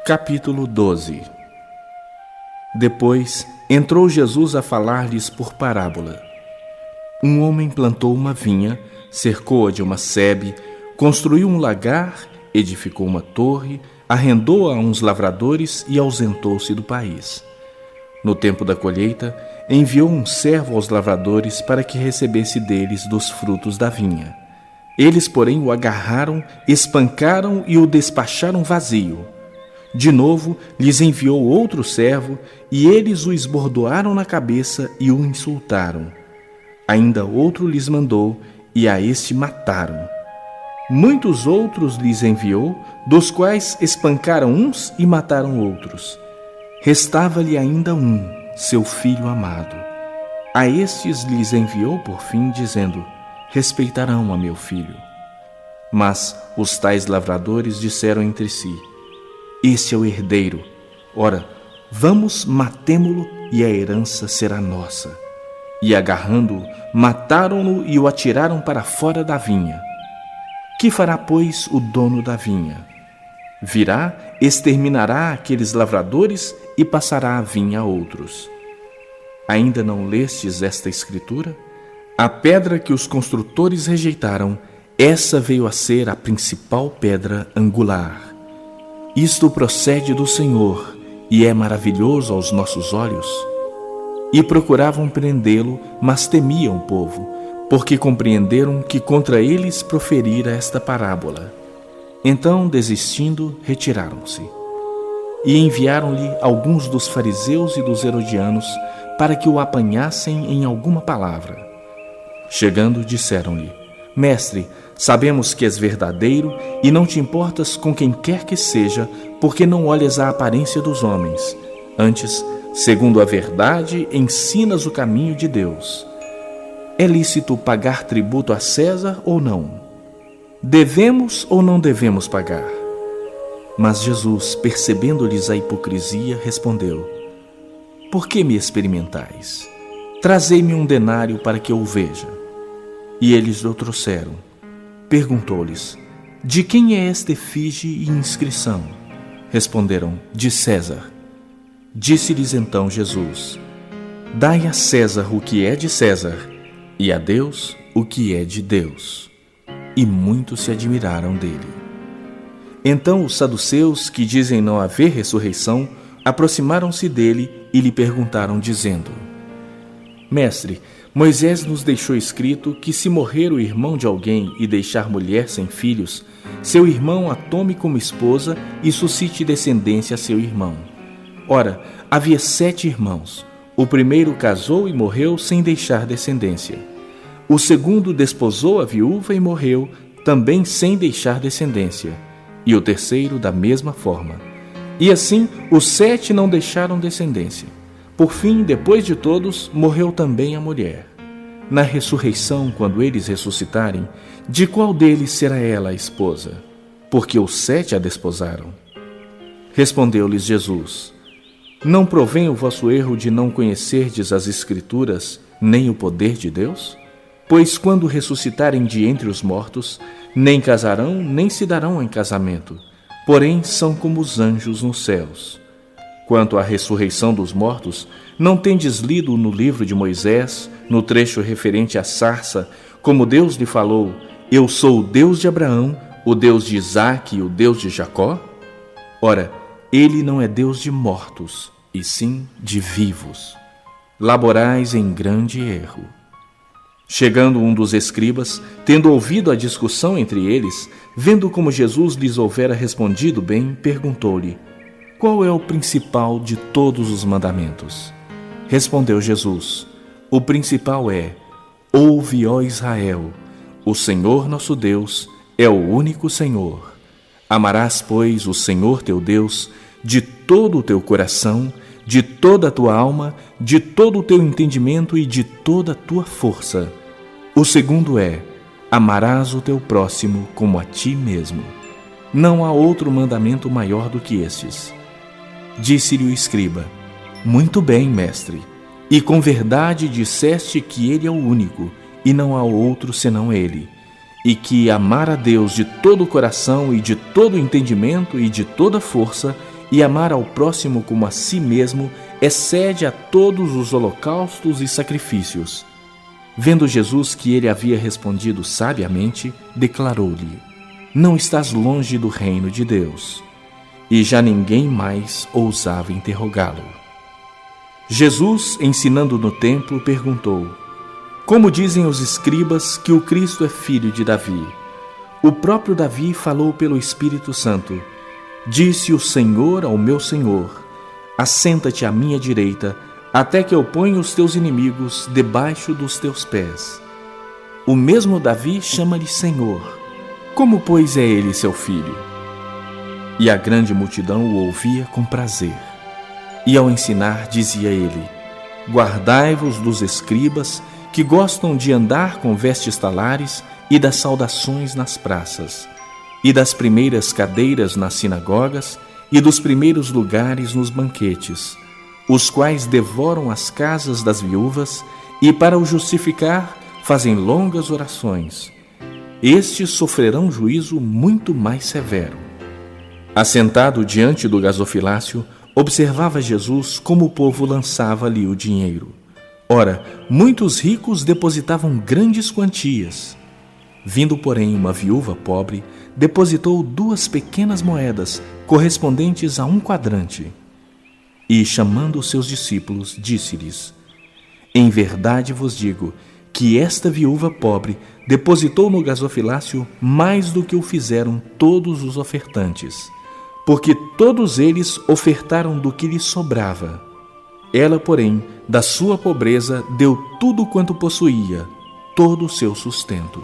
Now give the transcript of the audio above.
Capítulo 12. Depois entrou Jesus a falar-lhes por parábola. Um homem plantou uma vinha, cercou-a de uma sebe, construiu um lagar, edificou uma torre, arrendou-a a uns lavradores e ausentou-se do país. No tempo da colheita, enviou um servo aos lavradores para que recebesse deles dos frutos da vinha. Eles, porém, o agarraram, espancaram e o despacharam vazio. De novo, lhes enviou outro servo, e eles o esbordoaram na cabeça e o insultaram. Ainda outro lhes mandou, e a este mataram. Muitos outros lhes enviou, dos quais espancaram uns e mataram outros. Restava-lhe ainda um, seu filho amado. A estes lhes enviou por fim, dizendo: respeitarão a meu filho. Mas os tais lavradores disseram entre si: este é o herdeiro. Ora, vamos, matemo-lo, e a herança será nossa. E agarrando-o, mataram-no e o atiraram para fora da vinha. Que fará, pois, o dono da vinha? Virá, exterminará aqueles lavradores e passará a vinha a outros. Ainda não lestes esta escritura? A pedra que os construtores rejeitaram, essa veio a ser a principal pedra angular. Isto procede do Senhor, e é maravilhoso aos nossos olhos. E procuravam prendê-lo, mas temiam o povo, porque compreenderam que contra eles proferira esta parábola. Então, desistindo, retiraram-se. E enviaram-lhe alguns dos fariseus e dos herodianos, para que o apanhassem em alguma palavra. Chegando, disseram-lhe: Mestre, sabemos que és verdadeiro e não te importas com quem quer que seja, porque não olhas a aparência dos homens. Antes, segundo a verdade, ensinas o caminho de Deus. É lícito pagar tributo a César ou não? Devemos ou não devemos pagar? Mas Jesus, percebendo-lhes a hipocrisia, respondeu: Por que me experimentais? Trazei-me um denário para que eu o veja. E eles o trouxeram. Perguntou-lhes: De quem é esta efígie e inscrição? Responderam: De César. Disse-lhes então Jesus: Dai a César o que é de César, e a Deus o que é de Deus. E muitos se admiraram dele. Então os saduceus, que dizem não haver ressurreição, aproximaram-se dele e lhe perguntaram, dizendo: Mestre, Moisés nos deixou escrito que se morrer o irmão de alguém e deixar mulher sem filhos, seu irmão a tome como esposa e suscite descendência a seu irmão. Ora, havia 7 irmãos. O primeiro casou e morreu sem deixar descendência. O segundo desposou a viúva e morreu, também sem deixar descendência. E o terceiro da mesma forma. E assim, os 7 não deixaram descendência. Por fim, depois de todos, morreu também a mulher. Na ressurreição, quando eles ressuscitarem, de qual deles será ela a esposa? Porque os 7 a desposaram. Respondeu-lhes Jesus: Não provém o vosso erro de não conhecerdes as Escrituras, nem o poder de Deus? Pois quando ressuscitarem de entre os mortos, nem casarão, nem se darão em casamento, porém são como os anjos nos céus. Quanto à ressurreição dos mortos, não tendes lido no livro de Moisés, no trecho referente à sarça, como Deus lhe falou: Eu sou o Deus de Abraão, o Deus de Isaque e o Deus de Jacó? Ora, ele não é Deus de mortos, e sim de vivos. Laborais em grande erro. Chegando um dos escribas, tendo ouvido a discussão entre eles, vendo como Jesus lhes houvera respondido bem, perguntou-lhe: Qual é o principal de todos os mandamentos? Respondeu Jesus: O principal é: Ouve, ó Israel, o Senhor nosso Deus é o único Senhor. Amarás, pois, o Senhor teu Deus de todo o teu coração, de toda a tua alma, de todo o teu entendimento e de toda a tua força. O segundo é: amarás o teu próximo como a ti mesmo. Não há outro mandamento maior do que estes. Disse-lhe o escriba: Muito bem, mestre, e com verdade disseste que ele é o único, e não há outro senão ele, e que amar a Deus de todo o coração e de todo o entendimento e de toda força, e amar ao próximo como a si mesmo excede a todos os holocaustos e sacrifícios. Vendo Jesus que ele havia respondido sabiamente, declarou-lhe: Não estás longe do reino de Deus. E já ninguém mais ousava interrogá-lo. Jesus, ensinando no templo, perguntou: Como dizem os escribas que o Cristo é filho de Davi? O próprio Davi falou pelo Espírito Santo: Disse o Senhor ao meu Senhor: Assenta-te à minha direita, até que eu ponha os teus inimigos debaixo dos teus pés. O mesmo Davi chama-lhe Senhor. Como, pois, é ele seu filho? E a grande multidão o ouvia com prazer. E ao ensinar, dizia ele: Guardai-vos dos escribas, que gostam de andar com vestes talares e das saudações nas praças, e das primeiras cadeiras nas sinagogas e dos primeiros lugares nos banquetes, os quais devoram as casas das viúvas e, para o justificar, fazem longas orações. Estes sofrerão juízo muito mais severo. Assentado diante do gasofilácio, observava Jesus como o povo lançava ali o dinheiro. Ora, muitos ricos depositavam grandes quantias. Vindo, porém, uma viúva pobre, depositou 2 pequenas moedas, correspondentes a 1 quadrante. E, chamando os seus discípulos, disse-lhes: Em verdade vos digo que esta viúva pobre depositou no gasofilácio mais do que o fizeram todos os ofertantes, porque todos eles ofertaram do que lhes sobrava. Ela, porém, da sua pobreza, deu tudo quanto possuía, todo o seu sustento.